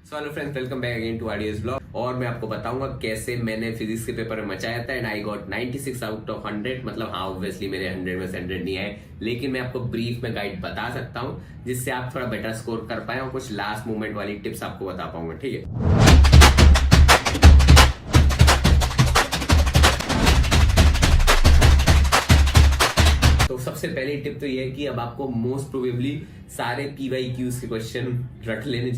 So hello friends, welcome back again to RDS blog. और मैं आपको बताऊंगा कैसे मैंने फिजिक्स के पेपर में मचाया था and I got 96 out of 100। मतलब हाँ, ऑब्वियसली मेरे 100 में से 100 नहीं आए, लेकिन मैं आपको ब्रीफ में गाइड बता सकता हूँ जिससे आप थोड़ा बेटर स्कोर कर पाए और कुछ लास्ट मोमेंट वाली टिप्स आपको बता पाऊंगा। ठीक है, तो सबसे पहली टिप तो ये है कि अब आपको मोस्ट प्रोबेबली सारे PYQs के क्वेश्चन रट लेने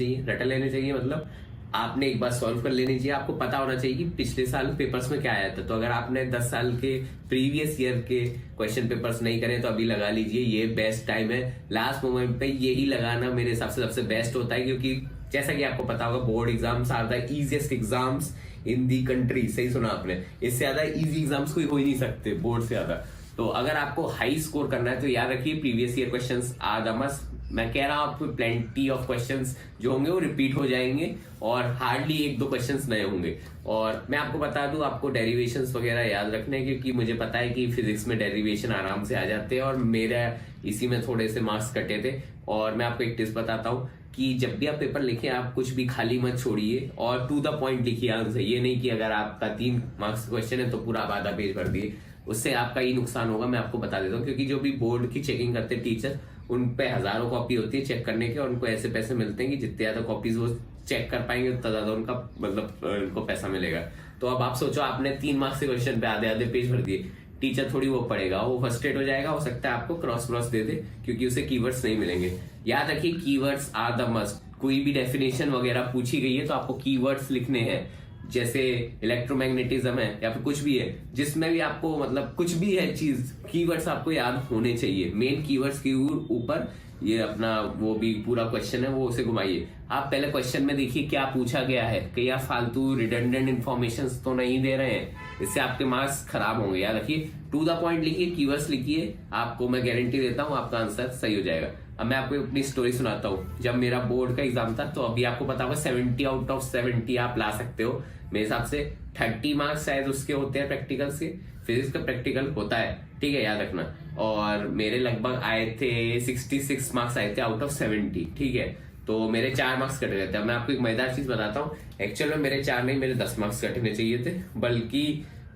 चाहिए। मतलब आपने एक बार सॉल्व कर लेनी चाहिए। आपको पता होना चाहिए कि पिछले साल पेपर्स में क्या आया था। तो अगर आपने 10 साल के प्रीवियस ईयर के क्वेश्चन पेपर्स नहीं करे तो अभी लगा लीजिए, ये बेस्ट टाइम है। लास्ट मोमेंट पे यही लगाना मेरे हिसाब से सबसे बेस्ट होता है, क्योंकि जैसा कि आपको पता होगा board exams are the easiest exams in the country. सही सुना आपने, इससे ज्यादा इजी एग्जाम्स कोई हो ही नहीं सकते बोर्ड से ज्यादा। तो अगर आपको हाई स्कोर करना है तो याद रखिए previous year questions are the must. मैं कह रहा हूं आपको प्लेंटी ऑफ क्वेश्चंस जो होंगे वो रिपीट हो जाएंगे और हार्डली एक दो क्वेश्चंस नए होंगे। और मैं आपको बता दूं, आपको डेरिवेशंस वगैरह याद रखने हैं, क्योंकि मुझे पता है कि फिजिक्स में डेरिवेशन आराम से आ जाते हैं और मेरा इसी में थोड़े से मार्क्स कटे थे। और मैं आपको एक टिप्स बताता हूँ कि जब भी आप पेपर लिखें आप कुछ भी खाली मत छोड़िए और टू द पॉइंट लिखिए आंसर। ये नहीं कि अगर आपका 3 मार्क्स क्वेश्चन है तो पूरा आधा पेज भर दिए, उससे आपका ही नुकसान होगा। मैं आपको बता देता हूँ, क्योंकि जो भी बोर्ड की चेकिंग करते हैं टीचर, उन पे हजारों कॉपी होती है चेक करने के और उनको ऐसे पैसे मिलते हैं कि जितने ज्यादा कॉपीज वो चेक कर पाएंगे उतना ज्यादा उनका मतलब उनको पैसा मिलेगा। तो अब आप सोचो, आपने 3 मार्क्स के क्वेश्चन पे आधे आधे पेज भर दिए, टीचर थोड़ी वो पढ़ेगा, वो फ्रस्ट्रेट हो जाएगा। हो सकता है आपको क्रॉस दे दे क्योंकि उसे कीवर्ड्स नहीं मिलेंगे। याद रखिए कीवर्ड्स आर द मस्ट। कोई भी डेफिनेशन वगैरह पूछी गई है तो आपको कीवर्ड्स लिखने हैं। जैसे इलेक्ट्रोमैग्नेटिज्म है या फिर कुछ भी है, जिसमें भी आपको मतलब कुछ भी है चीज, कीवर्ड्स आपको याद होने चाहिए। मेन कीवर्ड्स के ऊपर ये अपना वो भी पूरा क्वेश्चन है वो उसे घुमाइए। आप पहले क्वेश्चन में देखिए क्या पूछा गया है, कि आप फालतू रिडंडेंट इन्फॉर्मेशन तो नहीं दे रहे हैं, इससे आपके मार्क्स खराब होंगे। याद रखिए टू द पॉइंट लिखिए, कीवर्ड्स लिखिए, आपको मैं गारंटी देता हूँ आपका आंसर सही हो जाएगा। अब मैं आपको अपनी स्टोरी सुनाता हूँ। जब मेरा बोर्ड का एग्जाम था तो अभी आपको पता होगा 70 आउट ऑफ 70 आप ला सकते हो। मेरे हिसाब से 30 मार्क्स शायद उसके होते हैं प्रैक्टिकल से। फिजिक्स का प्रैक्टिकल होता है, ठीक है, याद रखना। और मेरे लगभग आए थे 66 मार्क्स आए थे आउट ऑफ 70, ठीक है। तो मेरे 4 मार्क्स कट गए थे। अब मैं आपको एक मजेदार चीज बताता हूँ, एक्चुअल में मेरे 4 नहीं, मेरे 10 मार्क्स कटने चाहिए थे, बल्कि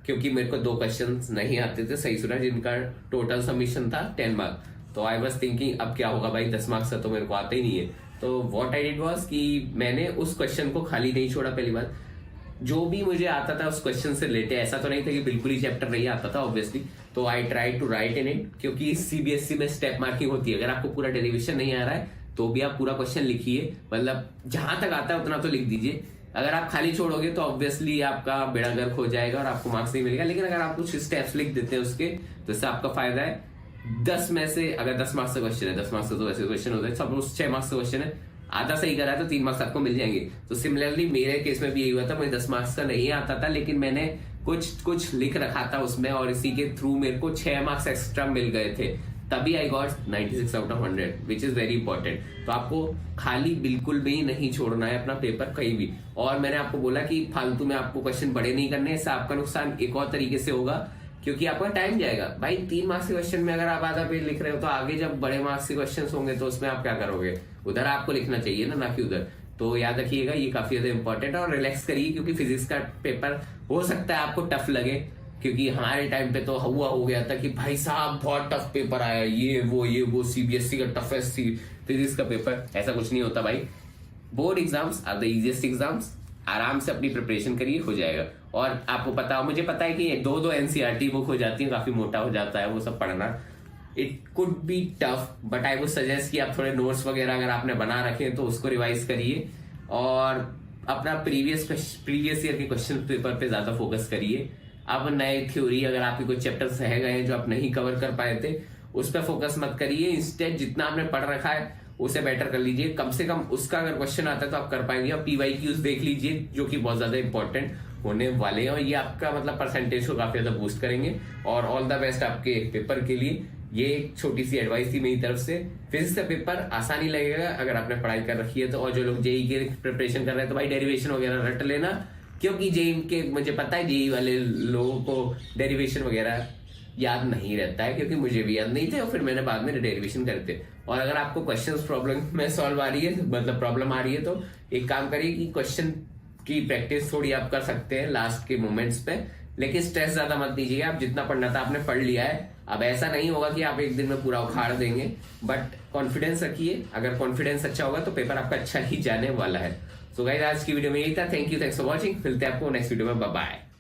क्योंकि मेरे को 2 क्वेश्चन नहीं आते थे, सही सुना, जिनका टोटल सबमिशन था 10 मार्क्स। तो आई वॉज थिंकिंग अब क्या होगा भाई, 10 मार्क्स का तो मेरे को आता ही नहीं है। तो व्हाट आई डिड वाज कि मैंने उस क्वेश्चन को खाली नहीं छोड़ा। पहली बात, जो भी मुझे आता था उस क्वेश्चन से रिलेटेड, ऐसा तो नहीं था कि बिल्कुल ही चैप्टर नहीं आता था ऑब्वियसली, तो I try to write in it. क्योंकि CBSE में स्टेप मार्किंग होती है, अगर आपको पूरा डेरिवेशन नहीं आ रहा है तो भी आप पूरा क्वेश्चन लिखिए, मतलब जहां तक आता है उतना तो लिख दीजिए। अगर आप खाली छोड़ोगे तो ऑब्वियसली आपका बेड़ा गर्क हो जाएगा और आपको मार्क्स नहीं मिलेगा। लेकिन अगर आप कुछ स्टेप्स लिख देते हैं उसके, तो इससे आपका फायदा है। 10 में से अगर 10 मार्क्स का क्वेश्चन है, 10 मार्क्स का तो वैसे क्वेश्चन होता है, सपोज 6 मार्क्स का क्वेश्चन है, आधा सही करा है तो 3 मार्क्स आपको मिल जाएंगे। तो सिमिलरली मेरे केस में भी यही हुआ था, मुझे 10 मार्क्स का नहीं आता था, लेकिन मैंने कुछ लिख रखा था उसमें और इसी के थ्रू मेरे को 6 मार्क्स एक्स्ट्रा मिल गए थे। तभी I got 96 out of 100 which is very important. तो आपको खाली बिल्कुल भी नहीं छोड़ना है अपना पेपर कहीं भी। और मैंने आपको बोला कि फालतू में आपको क्वेश्चन बड़े नहीं करने, इससे आपका नुकसान एक और तरीके से होगा, क्योंकि आपका टाइम जाएगा भाई। 3 मार्क्स के क्वेश्चन में अगर आप आधा पेज लिख रहे हो तो आगे जब बड़े मार्क्स के क्वेश्चन होंगे तो उसमें आप क्या करोगे, उधर आपको लिखना चाहिए ना कि उधर। तो याद रखिएगा ये काफी ज्यादा इंपॉर्टेंट है। और रिलैक्स करिए, क्योंकि फिजिक्स का पेपर हो सकता है आपको टफ लगे, क्योंकि हमारे टाइम पे तो हुआ हो गया था कि भाई साहब बहुत टफ पेपर आया, ये वो CBSE का टफेस्ट फिजिक्स का पेपर। ऐसा कुछ नहीं होता भाई। Board exams are the easiest exams. आराम से अपनी प्रिपरेशन करिए, हो जाएगा। और आपको पता हो, मुझे पता है कि 2 NCERT बुक हो जाती है, काफी मोटा हो जाता है वो सब पढ़ना। It could be tough, but I would suggest कि आप थोड़े नोट्स वगैरह अगर आपने बना रखे हैं तो उसको रिवाइज करिए और अपना प्रीवियस ईयर के क्वेश्चन पेपर पे ज्यादा फोकस करिए। अब नए थ्योरी अगर आपके कोई चैप्टर्स रह गए हैं जो आप नहीं कवर कर पाए थे, उस पर फोकस मत करिए। इंस्टेड जितना आपने पढ़ रखा है उसे बेटर कर लीजिए। कम से कम उसका अगर क्वेश्चन आता है तो आप कर पाएंगे। और PYQs देख लीजिए, जो कि बहुत ज्यादा इंपॉर्टेंट होने वाले हैं और ये आपका मतलब परसेंटेज को काफी ज्यादा बूस्ट करेंगे। और ऑल द बेस्ट आपके पेपर के लिए। ये एक छोटी सी एडवाइस थी मेरी तरफ से। फिजिक्स का पेपर आसानी लगेगा अगर आपने पढ़ाई कर रखी है तो। और जो लोग जेई के प्रिपरेशन कर रहे हैं तो भाई डेरिवेशन वगैरह रट लेना, क्योंकि जेई के मुझे पता है जेई वाले लोगों को डेरिवेशन वगैरह याद नहीं रहता है, क्योंकि मुझे भी याद नहीं थे और फिर मैंने बाद में डेरिवेशन करते। और अगर आपको क्वेश्चंस प्रॉब्लम में सॉल्व आ रही है, मतलब प्रॉब्लम आ रही है, तो एक काम करिए कि क्वेश्चन की प्रैक्टिस थोड़ी आप कर सकते हैं लास्ट के मोमेंट्स पे, लेकिन स्ट्रेस ज्यादा मत दीजिएगा। आप जितना पढ़ना था आपने पढ़ लिया है, अब ऐसा नहीं होगा कि आप एक दिन में पूरा उखाड़ देंगे, बट कॉन्फिडेंस रखिए। अगर कॉन्फिडेंस अच्छा होगा तो पेपर आपका अच्छा ही जाने वाला है। सो गाइस, आज की वीडियो में यही था। Thanks for watching. मिलते हैं आपको नेक्स्ट वीडियो में। Bye bye.